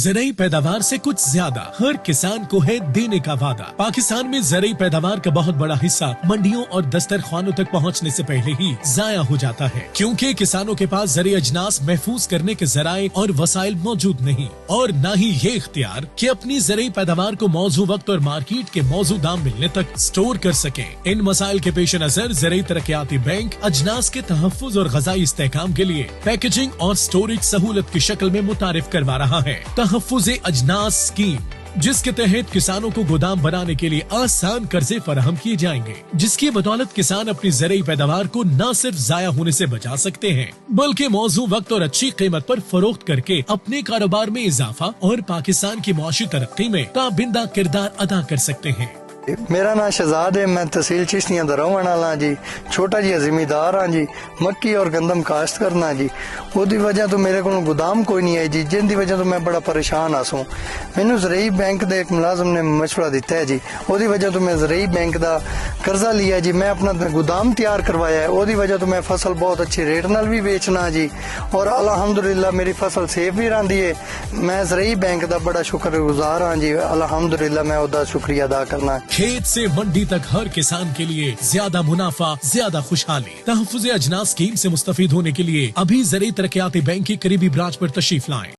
ज़राई पैदावार से कुछ ज्यादा हर किसान को है देने का वादा। पाकिस्तान में ज़राई पैदावार का बहुत बड़ा हिस्सा मंडियों और दस्तरखानों तक पहुंचने से पहले ही जाया हो जाता है, क्योंकि किसानों के पास ज़राई अजनास महफूज करने के ज़राए और वसाइल मौजूद नहीं, और न ही ये इख्तियार कि अपनी ज़राई पैदावार को मौजू वक्त और मार्केट के मौजू दाम मिलने तक स्टोर कर सके। इन मसाइल के पेश नजर ज़राई तरक्याती बैंक अजनास के तहफ़्फ़ुज़ और ग़ज़ाई इस्तेहकाम के लिए पैकेजिंग और स्टोरेज सहूलत की शक्ल में मुतारिफ करवा रहा है तहफ़्फ़ुज़े अजनास स्कीम, जिसके तहत किसानों को गोदाम बनाने के लिए आसान कर्जे फराहम किए जाएंगे, जिसकी बदौलत किसान अपनी ज़राई पैदावार को न सिर्फ जाया होने से बचा सकते हैं, बल्कि मौजू वक्त और अच्छी कीमत पर फरोख्त करके अपने कारोबार में इजाफा और पाकिस्तान की मुआशी तरक्की में ताबिंदा किरदार अदा कर सकते हैं। मेरा नाम शहजाद है, मैं तहसील चिश्तियां दा रहने वाला जी। छोटा जी जिम्मेदार हाँ जी, मक्की और गंदम काश्त करना जी। ओदी वजह तो मेरे को गोदाम कोई नहीं है जी, जिंदी वजह तो मैं बड़ा परेशान आसूं। मैनू ज़राई बैंक दे एक मुलाजम ने मशवरा दिता है जी, ओदी वजह तो मैं ज़राई बैंक दा कर्जा लिया जी, मैं अपना गोदाम तैयार करवाया है। ओदी वजह तो मैं फसल बहुत अच्छी रेट नाल भी बेचना जी, और अल्हम्दुलिल्लाह मेरी फसल सेफ भी रही है। मैं ज़राई बैंक दा बड़ा शुक्रगुजार हाँ जी, अल्हम्दुलिल्लाह मैं ओदा शुक्रिया अदा करना। खेत से मंडी तक हर किसान के लिए ज्यादा मुनाफा, ज्यादा खुशहाली। तहफ़्फ़ुज़े अजनास स्कीम से मुस्तफीद होने के लिए अभी ज़राई तरक्याती बैंक की करीबी ब्रांच पर तशरीफ लाएं।